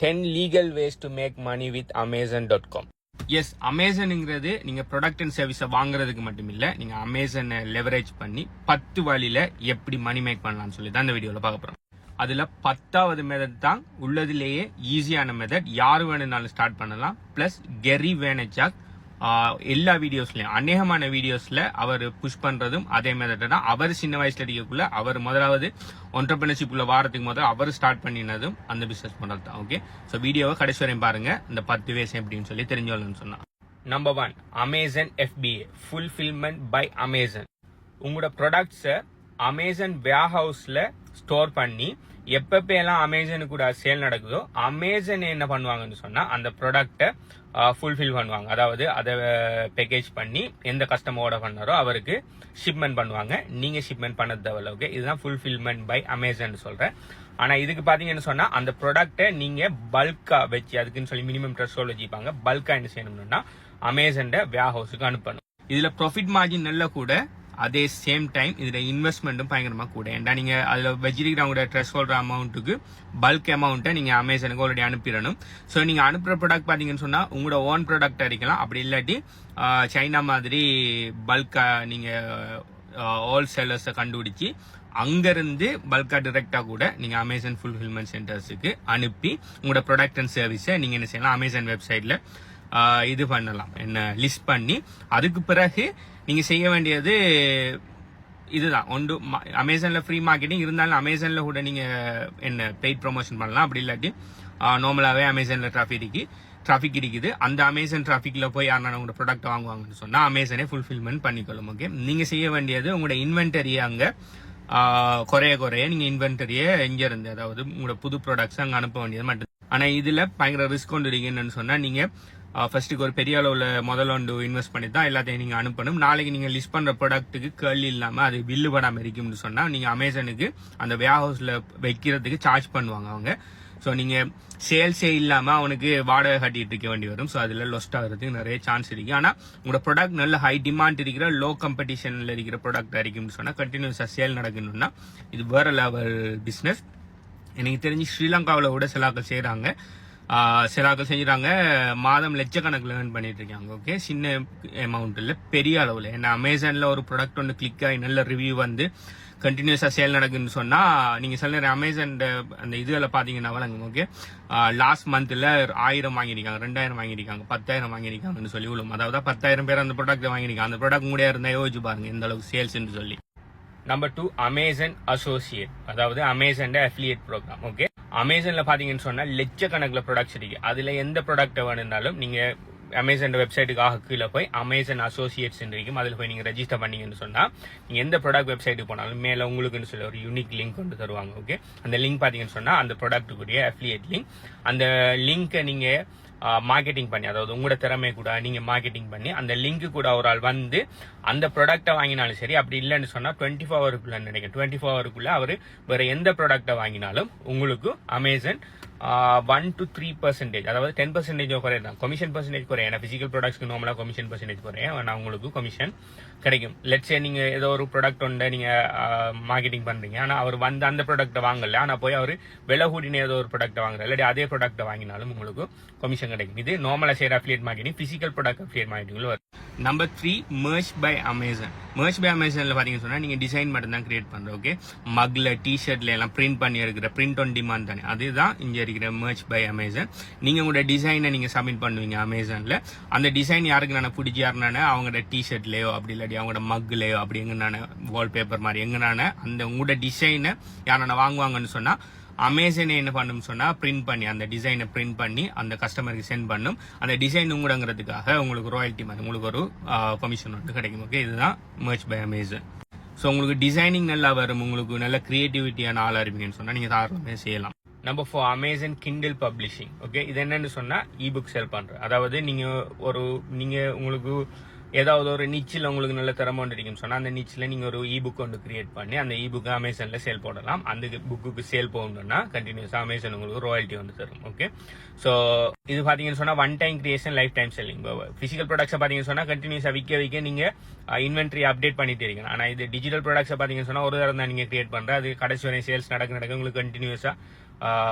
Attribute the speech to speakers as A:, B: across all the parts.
A: 10 legal ways to make money with Amazon.com. Yes, அமேசான்ங்கிறது நீங்க product and சர்வீஸை வாங்குறதுக்கு மட்டும் இல்ல, நீங்க அமேசானை லெவரேஜ் பண்ணி 10 வழியில எப்படி மணி மேக் பண்ணலாம்னு சொல்லி தான் இந்த வீடியோல பார்க்க போறோம். அதுல 10வது மெத்தட் தான் உள்ளதுலேயே ஈஸியான மெத்தட். யாரு வேணும்னாலும் ஸ்டார்ட் பண்ணலாம். பிளஸ் கெரி வேனச்சாக் எல்லா வீடியோஸ்லயும் அநேகமான வீடியோஸ்ல அவர் புஷ் பண்றதும் அதே மெத்தட் தான். அவர் சின்ன வயசுல இருக்கக்குள்ள அவர் முதலாவது என்டர்பிரினர்ஷிப் உள்ள வாரத்துக்கு முதல் அவர் ஸ்டார்ட் பண்ணினதும் அந்த பிசினஸ் மாடல் தான். ஓகே, ஸோ வீடியோவை கடைசி வரையும் பாருங்க, இந்த 10 வேஸ் எப்படின்னு சொல்லி தெரிஞ்சோன்னு சொன்னா. Number 1, Amazon FBA, fulfilment by Amazon. உங்களோட ப்ராடக்ட்ஸை அமேசான் வேர்ஹவுஸ்ல ஸ்டோர் பண்ணி எப்பெல்லாம் அமேசானு கூட சேல் நடக்குதோ அமேசான் என்ன பண்ணுவாங்கன்னு சொன்னா அந்த ப்ராடக்டை ஃபுல்ஃபில் பண்ணுவாங்க. அதாவது அதை பேக்கேஜ் பண்ணி எந்த கஸ்டமரோட பண்ணாரோ அவருக்கு ஷிப்மெண்ட் பண்ணுவாங்க. நீங்க ஷிப்மெண்ட் பண்ண தேவையில்ல. ஓகே, இதுதான் ஃபுல்ஃபில்மெண்ட் பை அமேசான் சொல்றேன். ஆனா இதுக்கு பாத்தீங்கன்னு சொன்னா அந்த ப்ராடக்டை நீங்க பல்கா வச்சு அதுக்குன்னு சொல்லி மினிமம் த்ரெஷ்ஹோல்ட் வச்சுப்பாங்க. பல்கா என்ன செய்யணும்னா அமேசான் வேர் ஹவுஸுக்கு அனுப்பணும். இதுல ப்ராஃபிட் மார்ஜின் நல்ல கூட, அதே சேம் டைம் இதுல இன்வெஸ்ட்மெண்ட்டும் பயங்கரமா கூட. ஏன்னா நீங்க அதுல வச்சிருக்கிறவங்களோட த்ரெஷ்ஹோல்ட் அமௌண்ட்டுக்கு பல்க் அமௌண்ட்டை நீங்க அமேசானுக்கு ஆல்ரெடி அனுப்பிடணும். ஸோ நீங்க அனுப்புற ப்ராடக்ட் பாத்தீங்கன்னு சொன்னா உங்களோட ஓன் ப்ராடக்ட் அடிக்கலாம். அப்படி இல்லாட்டி சைனா மாதிரி பல்கா நீங்க ஹோல்சேலர்ஸை கண்டுபிடிச்சி அங்கிருந்து பல்கா டிரெக்டா கூட நீங்க அமேசான் ஃபுல்ஃபில்மெண்ட் சென்டர்ஸுக்கு அனுப்பி உங்களோட ப்ராடக்ட் அண்ட் சர்வீஸை நீங்க என்ன செய்யலாம், அமேசான் வெப்சைட்ல இது பண்ணலாம், என்ன லிஸ்ட் பண்ணி. அதுக்கு பிறகு நீங்க செய்ய வேண்டியது இதுதான். ஒன்று அமேசான்ல ஃப்ரீ மார்க்கெட்டிங் இருந்தாலும் அமேசான்ல கூட நீங்க என்ன பெய்ட் ப்ரொமோஷன் பண்ணலாம். அப்படி இல்லாட்டி நார்மலாவே அமேசான்ல டிராஃபிக் இருக்குது. அந்த அமேசான் டிராஃபிக்ல போய் யாரும் உங்களோட ப்ராடக்ட் வாங்குவாங்கன்னு சொன்னா அமேசானே ஃபுல்ஃபில்மெண்ட் பண்ணிக்கொள்ளும். ஓகே, நீங்க செய்ய வேண்டியது உங்களோட இன்வென்டரியை அங்க குறைய நீங்க இன்வென்டரியை எங்க இருந்து, அதாவது உங்களோட புது ப்ராடக்ட்ஸ் அங்க அனுப்ப வேண்டியது மட்டும். ஆனா இதுல பயங்கர ரிஸ்க் கொண்டு இருக்கீங்கன்னு சொன்னா நீங்க ஃபர்ஸ்ட்டுக்கு ஒரு பெரிய அளவுல முதல்ல ஒன்று இன்வெஸ்ட் பண்ணி தான் எல்லாத்தையும் நீங்க அனுப்பணும். நாளைக்கு நீங்க லிஸ்ட் பண்ற ப்ராடக்ட்டுக்கு கேள்வி இல்லாம அது பில்லு படாம இருக்கும்னு சொன்னா நீங்க அமேசானுக்கு அந்த வேர் ஹவுஸ்ல வைக்கிறதுக்கு சார்ஜ் பண்ணுவாங்க அவங்க. ஸோ நீங்க சேல்ஸே இல்லாம அவனுக்கு வாடகை கட்டிட்டு இருக்க வேண்டி வரும். ஸோ அதுல லொஸ்ட் ஆகிறதுக்கு நிறைய சான்ஸ் இருக்கு. ஆனா உங்களோட ப்ராடக்ட் நல்ல ஹை டிமாண்ட் இருக்கிற லோ காம்படிஷன்ல இருக்கிற ப்ராடக்ட் இருக்கும்னு சொன்னா கண்டினியூஸா சேல் நடக்கணும்னா இது வேற லெவல் பிசினஸ். எனக்கு தெரிஞ்சு ஸ்ரீலங்காவில் கூட சிலாக்கள் செய்யறாங்க, செஞ்சுறாங்க. மாதம் லட்சக்கணக்கில் ஏர்ன் பண்ணிட்டு இருக்காங்க. ஓகே, சின்ன அமௌண்ட் இல்லை, பெரிய அளவில். ஏன்னா அமேசான்ல ஒரு ப்ராடக்ட் ஒன்று கிளிக் ஆகி நல்ல ரிவ்யூ வந்து கண்டினியூஸா சேல் நடக்குன்னு சொன்னா நீங்க சில நேரம் அமேசான் அந்த இதுல பாத்தீங்கன்னா வழங்குங்க. ஓகே, லாஸ்ட் மந்த்ல 1000 வாங்கிருக்காங்க, 2000 வாங்கிருக்காங்க, 10,000 வாங்கிருக்காங்கன்னு சொல்லி விழும். அதாவது 10,000 பேர் அந்த ப்ராடக்ட் வாங்கிருக்காங்க. அந்த ப்ராடக்ட் கூட இருந்தா யோசிச்சு பாருங்க எந்த அளவுக்கு சேல்ஸ்ன்னு சொல்லி. நம்பர் 2, அமேசான் அசோசியேட், அதாவது அமேசான் அஃபிலியேட் ப்ரோக்ராம். ஓகே, அமேசான்ல பாத்தீங்கன்னு சொன்னா லட்சக்கணக்கில் ப்ராடக்ட்ஸ் இருக்கு. அதுல எந்த ப்ராடக்ட் வேணும்னாலும் நீங்க அமேசான் வெப்சைட்டுக்காக கீழே போய் அமேசான் அசோசியேட்ஸ் இருக்கும், அதில் போய் நீங்க ரெஜிஸ்டர் பண்ணீங்கன்னு சொன்னா நீங்க எந்த ப்ராடக்ட் வெப்சைட்டுக்கு போனாலும் மேல உங்களுக்குன்னு சொல்லி ஒரு யூனிக் லிங்க் கொண்டு தருவாங்க. ஓகே, அந்த லிங்க் பாத்தீங்கன்னு சொன்னா அந்த ப்ராடக்ட்டுக்குரிய அஃபிலியேட் லிங்க். அந்த லிங்கை நீங்க மார்க்கெட்டிங் பண்ணி, அதாவது உங்களோட திறமை கூட நீங்க மார்க்கெட்டிங் பண்ணி அந்த லிங்க் கூட ஒரு ஆள் வந்து அந்த ப்ராடக்டை வாங்கினாலும் சரி, அப்படி இல்லைன்னு சொன்னா 24 ஹவருக்குள்ள நினைக்கிறேன் 24 ஹவருக்குள்ள அவரு வேற எந்த ப்ராடக்டை வாங்கினாலும் உங்களுக்கு அமேசான் 1 to 3%, அதாவது 10% குறையும். கமிஷன் பர்சன்டேஜ் குறையும். ஏன்னா பிசிக்கல் ப்ராடக்ட்ஸ்க்கு நார்மலா கமிஷன் பர்சன்டேஜ் குறையும். ஆனா உங்களுக்கு கமிஷன் கிடைக்கும். லெட்ஸே நீங்க ஏதோ ஒரு ப்ராடக்ட் ஒன்று நீங்க மார்க்கெட்டிங் பண்றீங்க, ஆனா அவர் வந்து அந்த ப்ராடக்ட்டை வாங்கல, ஆனா போய் அவர் விலை கூடின ஏதோ ஒரு ப்ராடக்ட்டை வாங்குறாரு, இல்லாட்டி அதே ப்ராடக்ட்டை வாங்கினாலும் உங்களுக்கு கமிஷன் கிடைக்கும். இது நார்மலா செய்யற affiliate marketing. Physical product affiliate மார்க்கெட்டிங்ல வரும். Number 3, merch by Amazon. Merch by அமேசான்ல பாத்தீங்கன்னு சொன்னா நீங்க டிசைன் மட்டும் தான் கிரியேட் பண்ற. ஓகே, மக்ல டிஷர்ட்ல எல்லாம் பிரிண்ட் பண்ணி எடுக்கிற பிரிண்ட் ஆன் டிமாண்ட் தானே, அதுதான் இங்க இருக்கிற மெர்ச் பை அமேசான். நீங்க உங்களோட டிசைனை நீங்க சப்மிட் பண்ணுவீங்க அமேசான்ல. அந்த டிசைன் யாருக்கு நான் பிடிச்சி யாருனானே அவங்களோட டிஷர்ட்லயோ அப்படி இல்லாட்டி அவங்களோட மக்லயோ அப்படி எங்கனான வால்பேப்பர் மாதிரி எங்கனான அந்த உங்களோட டிசைனை யாரான வாங்குவாங்கன்னு சொன்னா அமேசானே என்ன பண்ணும் சொன்னா பிரிண்ட் பண்ணி அந்த டிசைனை பிரிண்ட் பண்ணி அந்த கஸ்டமருக்கு சென்ட் பண்ணும். அந்த டிசைன் உங்களங்கிறதுக்காக உங்களுக்கு ராயல்டி மாதிரி உங்களுக்கு ஒரு கமிஷன் வந்து கிடைக்கும். ஓகே, இதுதான் மெர்ச் பை அமேசான். ஸோ உங்களுக்கு டிசைனிங் நல்லா வரும், உங்களுக்கு நல்ல கிரியேட்டிவிட்டியான ஆளா இருப்பீங்கன்னு சொன்னா நீங்க தாராளமே செய்யலாம். Number 4, Amazon Kindle publishing. Okay, இது என்னன்னு சொன்னா இபுக் செல் பண்ற. அதாவது நீங்க உங்களுக்கு ஏதாவது ஒரு நிச்சில் உங்களுக்கு நல்ல திறமை இருக்குன்னு சொன்னா அந்த நிச்சில் நீங்க ஒரு இபுக் ஒன்று கிரியேட் பண்ணி அந்த இபுக்கு அமேசான்ல சேல் போடலாம். அந்த புக்குக்கு சேல் போகணும்னா கண்டினியூஸா அமேசான் உங்களுக்கு ராயல்ட்டி வந்து தரும். ஓகே, ஸோ இது பாத்தீங்கன்னு சொன்னா one time creation life time selling. பிசிக்கல் ப்ராடக்ட்ஸை பாத்தீங்கன்னு சொன்னா கண்டினியூஸா விற்க நீங்க இன்வென்ட்ரி அப்டேட் பண்ணிட்டு இருக்கீங்க. ஆனா இது டிஜிட்டல் ப்ராடக்ட்ஸை பாத்தீங்கன்னு சொன்னா ஒரு தரம் தான் நீங்க கிரியேட் பண்ற, அது கடைசி வரை சேல்ஸ் நடக்க உங்களுக்கு கண்டினியூஸா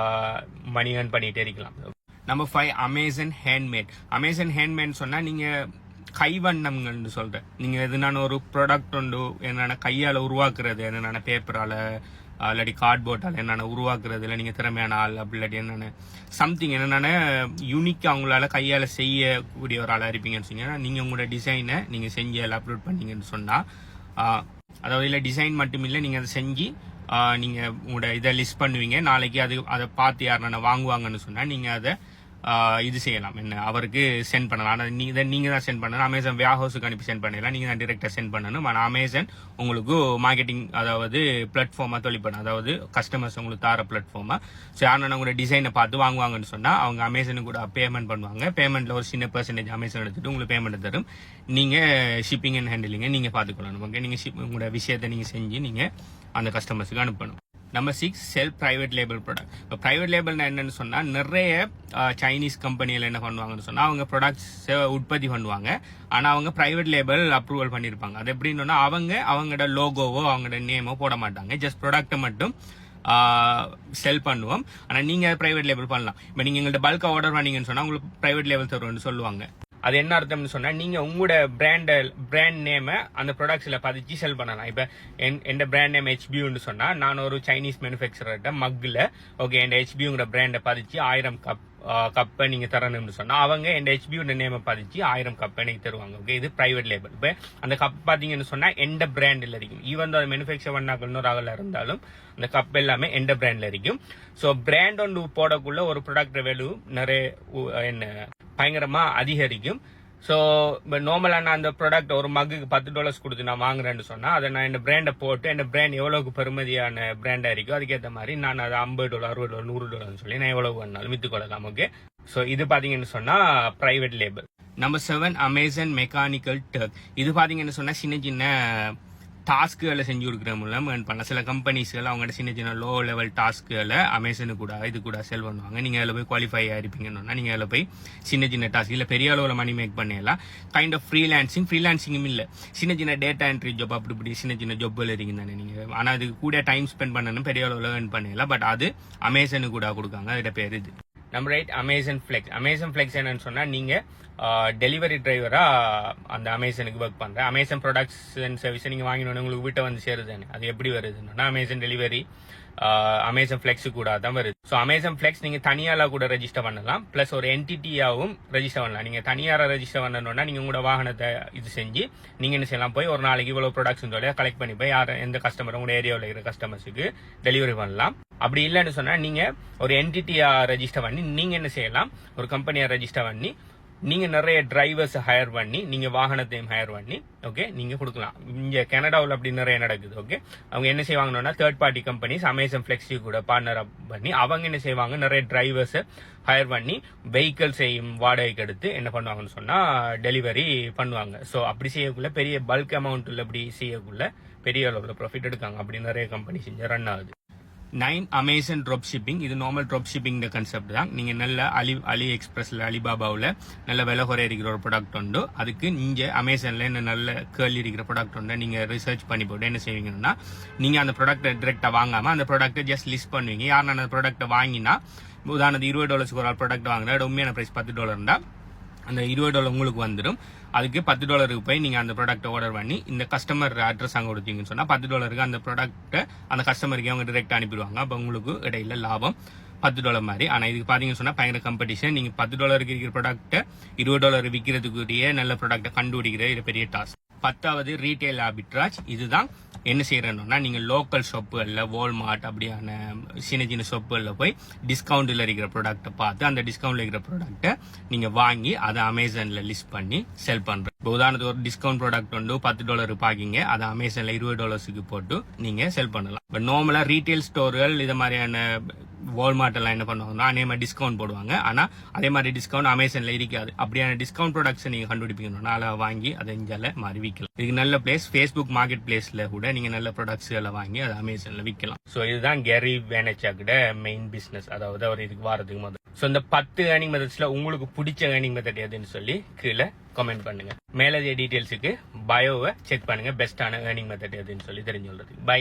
A: மணி ஏர்ன் பண்ணிட்டே இருக்கலாம். Number 5 Amazon handmade. Amazon handmade சொன்னா நீங்க கைவண்ணம்னு சொல்றேன். நீங்க எதுனான ஒரு ப்ராடக்ட் உண்டு என்னென்ன கையால உருவாக்குறது, என்னென்ன பேப்பரால இல்லாட்டி கார்ட்போர்டால என்னென்ன உருவாக்குறது, இல்லை நீங்க திறமையான ஆள் அப்படி இல்லாட்டி என்னென்ன சம்திங் என்னென்ன யூனிக்கா அவங்களால கையால செய்யக்கூடிய ஒரு ஆளா இருப்பீங்கன்னு சொன்னீங்கன்னா நீங்க உங்களோட டிசைனை நீங்க செஞ்சு அதில் அப்லோட் பண்ணீங்கன்னு சொன்னா, அதாவது இல்லை டிசைன் மட்டும் இல்லை, நீங்க அதை செஞ்சு நீங்க உங்களோட இதை லிஸ்ட் பண்ணுவீங்க. நாளைக்கு அதை பார்த்து யாருன்னா வாங்குவாங்கன்னு சொன்னா நீங்க அதை இது செய்யலாம், என்ன அவருக்கு சென்ட் பண்ணலாம். ஆனால் நீங்க தான் சென்ட் பண்ணணும். அமேசான் வேர் ஹவுஸுக்கு அனுப்பி சென்ட் பண்ணிடலாம், நீங்க தான் டிரெக்டா சென்ட் பண்ணணும். ஆனால் அமேசான் உங்களுக்கு மார்க்கெட்டிங் அதாவது பிளாட்ஃபார்மா தொழிற்படும், அதாவது கஸ்டமர்ஸ் உங்களுக்கு தார பிளாட்ஃபார்மா. ஸோ யாரும் உங்களோட டிசைனை பார்த்து வாங்குவாங்கன்னு சொன்னா அவங்க அமேசானுக்கு கூட பேமெண்ட் பண்ணுவாங்க. பேமெண்ட்ல ஒரு சின்ன பெர்சன்டேஜ் அமேசான் எடுத்துட்டு உங்களுக்கு பேமெண்ட் தரும். நீங்க ஷிப்பிங் அண்ட் ஹேண்டிலிங்க நீங்க பார்த்துக்கொள்ளணும். ஓகே, நீங்க உங்களோட விஷயத்தை நீங்க செஞ்சு நீங்க அந்த கஸ்டமர்ஸுக்கு அனுப்பணும். நம்பர் 6 செல் பிரைவேட் லேபிள் ப்ராடக்ட். இப்போ பிரைவேட் லேபிள்னா என்னன்னு சொன்னா நிறைய சைனீஸ் கம்பெனியில் என்ன பண்ணுவாங்கன்னு சொன்னா அவங்க ப்ராடக்ட்ஸ் உற்பத்தி பண்ணுவாங்க. ஆனா அவங்க பிரைவேட் லேபிள் அப்ரூவல் பண்ணிருப்பாங்க. அது எப்படின்னா அவங்களோட லோகோவோ அவங்களோட நேமோ போட மாட்டாங்க, ஜஸ்ட் ப்ராடக்ட்டை மட்டும் செல் பண்ணுவோம். ஆனா நீங்க பிரைவேட் லேபிள் பண்ணலாம். இப்போ நீங்க எங்கள்கிட்ட பல்கா ஆர்டர் பண்ணீங்கன்னு சொன்னா உங்களுக்கு பிரைவேட் லேபிள் தருவோம்னு சொல்லுவாங்க. அது என்ன அர்த்தம்னு சொன்னா நீங்க உங்களோட பிராண்ட் நேமை அந்த ப்ராடக்ட்ஸ்ல பதிச்சு செல் பண்ணலாம். இப்ப எந்த பிராண்ட் நேம் HBUன்னு சொன்னா நான் ஒரு சைனீஸ் மேனுஃபேக்சர்கிட்ட மக்ல ஓகே என் HBUங்கிற பிராண்டை பதிச்சு 1000 கப்பை நீங்க தரணும்னு சொன்னா அவங்க என் HBU நேமை பதிச்சு 1000 கப்பை எனக்கு தருவாங்க. ஓகே, இது பிரைவேட் லேபிள். இப்ப அந்த கப் பாத்தீங்கன்னு சொன்னா எந்த பிராண்ட்ல இருக்கும், ஈவன் அது மேனுஃபேக்சர் பண்ணாக்கள் இன்னொரு இருந்தாலும் அந்த கப் எல்லாமே எந்த பிராண்ட்ல இருக்கும். ஸோ பிராண்ட் ஒன்று போடக்குள்ள ஒரு ப்ராடக்ட் வேல்யூ நிறைய என்ன பயங்கரமா அதிகரிக்கும். ஸோ இப்போ நார்மலாக நான் அந்த ப்ராடக்ட் ஒரு மக்குக்கு $10 கொடுத்து நான் வாங்குறேன்னு சொன்னா அதை நான் இந்த பிராண்டை போட்டு இந்த பிராண்ட் எவ்வளவுக்கு பெருமதியான பிராண்டா இருக்கோ அதுக்கேற்ற மாதிரி நான் அதை $50, $60, $100 சொல்லி நான் எவ்வளவு வேணாலும் வித்துக்கொள்ளலாம். ஓகே, ஸோ இது பாத்தீங்கன்னு சொன்னா private label. Number 7 Amazon mechanical Turk. இது பாத்தீங்கன்னு சொன்னா சின்ன சின்ன டாஸ்க்குகளை செஞ்சு கொடுக்குற மூலம் ஏர்ன் பண்ணலாம். சில கம்பெனிஸ்கள் அவங்கள்ட்ட சின்ன சின்ன லோ லெவல் டாஸ்க்குகளை அமேசானு கூட இது கூட செல் பண்ணுவாங்க. நீங்கள் அதில் போய் குவாலிஃபை ஆயிருப்பீங்கன்னா நீங்கள் அதில் போய் சின்ன சின்ன டாஸ்க் இல்லை பெரிய அளவில் மணி மேக் பண்ணிடலாம். கைண்ட் ஆஃப் ஃப்ரீலான்சிங்கும் இல்லை, சின்ன சின்ன டேட்டா என்ட்ரி ஜாப் அப்படி இப்படி சின்ன சின்ன ஜாப்கள் இருக்கீங்க தானே நீங்கள். ஆனால் அதுக்கு கூட டைம் ஸ்பெண்ட் பண்ணணும், பெரிய அளவில் ஏர்ன் பண்ணிடலாம். பட் அது அமேசானு கூட கொடுக்காங்க, அதோட பேர் இது. Number 8 Amazon flex. Amazon flex என்னன்னு சொன்னா நீங்க டெலிவரி டிரைவரா அந்த அமேசானுக்கு ஒர்க் பண்ற அமேசான் ப்ராடக்ட்ஸ் அண்ட் சர்வீஸ் நீங்க வாங்கினோன்னு உங்களுக்கு வீட்டை வந்து சேருதானே. அது எப்படி வருதுன்னா அமேசான் டெலிவரி அமேசான் ஃபிளெக்ஸ் கூட தான் வருது. ஸோ அமேசான் ஃபிளெக்ஸ் நீங்க தனியாரா கூட ரெஜிஸ்டர் பண்ணலாம், பிளஸ் ஒரு என்டிட்டியாவும் ரெஜிஸ்டர் பண்ணலாம். நீங்க தனியாரா ரெஜிஸ்டர் பண்ணணும்னா நீங்க உங்களோட வாகனத்தை இது செஞ்சு நீங்க என்ன செய்யலாம், போய் ஒரு நாளைக்கு இவ்வளவு ப்ராடக்ட்ஸ் சொல்லி கலெக்ட் பண்ணி போய் எந்த கஸ்டமர் உங்களோட ஏரியாவில் இருக்கிற கஸ்டமர்ஸுக்கு டெலிவரி பண்ணலாம். அப்படி இல்லைன்னு சொன்னா நீங்க ஒரு என்டிட்டியா ரெஜிஸ்டர் பண்ணி நீங்க என்ன செய்யலாம், ஒரு கம்பெனியா ரெஜிஸ்டர் பண்ணி நீங்க நிறைய டிரைவர்ஸ் ஹையர் பண்ணி நீங்க வாகனத்தையும் ஹையர் பண்ணி ஓகே நீங்க கொடுக்கலாம். இங்க கனடாவில் அப்படி நிறைய நடக்குது. ஓகே, அவங்க என்ன செய்வாங்கன்னா third party companies Amazon flexi கூட பார்ட்னர் பண்ணி அவங்க என்ன செய்வாங்க, நிறைய டிரைவர்ஸ் ஹையர் பண்ணி வெஹிக்கிள் செய்யும் வாடகைக்கு எடுத்து என்ன பண்ணுவாங்கன்னு சொன்னா டெலிவரி பண்ணுவாங்க. ஸோ அப்படி செய்யக்குள்ள பெரிய பல்க் அமௌண்ட்ல அப்படி செய்யக்குள்ள பெரிய அளவில் ப்ராஃபிட் எடுக்காங்க. அப்படி நிறைய கம்பெனி செஞ்சு ரன் ஆகுது. 9 அமேசான் ட்ராப் ஷிப்பிங். இது நார்மல் ட்ராப் ஷிப்பிங் கன்செப்ட் தான். நீங்க நல்ல அலி எக்ஸ்பிரஸ்ல அலிபாபாவில் நல்ல விலை குறை இருக்கிற ஒரு ப்ராடக்ட் உண்டு, அதுக்கு நீங்க அமேசான்ல என்ன நல்ல கேள்வி இருக்கிற ப்ராடக்ட் உண்டு நீங்க ரிசர்ச் பண்ணி போட்டு என்ன செய்வீங்கன்னா நீங்க அந்த ப்ராடக்ட்டை டிரெக்டா வாங்காம அந்த ப்ராடக்ட்டை ஜஸ்ட் லிஸ்ட் பண்ணுவீங்க. யாரும் அந்த ப்ராடக்ட்டை வாங்கினா உதாரணத்துக்கு $20 ஒரு ப்ராடக்ட் வாங்கினா உண்மையான பிரைஸ் $10 இருந்தா அந்த $20 உங்களுக்கு வந்துடும். அதுக்கு $10 போய் நீங்க அந்த ப்ராடக்ட் ஆர்டர் பண்ணி இந்த கஸ்டமர் அட்ரஸ் அங்க கொடுத்தீங்கன்னு சொன்னா $10 அந்த ப்ராடக்ட்டை அந்த கஸ்டமருக்கு அவங்க டைரக்டா அனுப்பிடுவாங்க. அப்ப உங்களுக்கு இடையில லாபம் $10 மாதிரி. ஆனா இதுக்கு பாத்தீங்கன்னு சொன்னா பயங்கர காம்படிஷன். நீங்க $10 இருக்கிற ப்ராடக்ட்டை $20 விற்கிறதுக்குரிய நல்ல ப்ராடக்ட்டை கண்டுபிடிக்கிறது இது பெரிய டாஸ்க். 10வது ரீட்டைல் ஆர்பிட்ராஜ். இதுதான் என்ன செய்யறேன்னா நீங்க லோக்கல் ஷாப்புகள்ல வால்மார்ட் அப்படியான சின்ன சின்ன ஷாப்புகள்ல போய் டிஸ்கவுண்ட்ல இருக்கிற ப்ராடக்ட்டை பார்த்து அந்த டிஸ்கவுண்ட்ல இருக்கிற ப்ராடக்ட்டை நீங்க வாங்கி அதை அமேசான்ல லிஸ்ட் பண்ணி செல் பண்ற. உதாரணத்துக்கு ஒரு டிஸ்கவுண்ட் ப்ராடக்ட் வந்து $10 பாக்கிங்க, அதை அமேசான்ல $20 போட்டு நீங்க செல் பண்ணலாம். பட் நார்மலா ரீட்டைல் ஸ்டோர்கள் இது மாதிரியான வால்மார்ட் எல்லாம் என்ன பண்ணுவாங்கன்னா அதே மாதிரி டிஸ்கவுண்ட் போடுவாங்க. ஆனா அதே மாதிரி டிஸ்கவுண்ட் அமேசான்ல இருக்காது. அப்படியான டிஸ்கவுண்ட் ப்ராடக்ட்ஸ் நீங்க கண்டுபிடிக்கணும்னா அதை வாங்கி அதை இஞ்சால மாதிரி விற்கலாம். இதுக்கு நல்ல பிளேஸ் ஃபேஸ்புக் மார்க்கெட் பிளேஸ்ல கூட நீங்க நல்ல ப்ராடக்ட்ஸ் எல்லாம் வாங்கி அதை அமேசான்ல விற்கலாம். ஸோ இதுதான் கேரி வேனச்சாக்கோட மெயின் பிசினஸ், அதாவது அவர் இதுக்கு வாரத்துக்கு முதல். ஸோ இந்த 10 ஏர்னிங் மெத்தட்ஸ்ல உங்களுக்கு பிடிச்ச ஏர்னிங் மெத்தட் எதுன்னு சொல்லி கீழே கமெண்ட் பண்ணுங்க. மேலதிக டீடைல்ஸுக்கு பயோவை செக் பண்ணுங்க, பெஸ்டான ஏர்னிங் மெத்தட் எதுன்னு சொல்லி தெரிஞ்சு கொள்றதுக்கு. பை.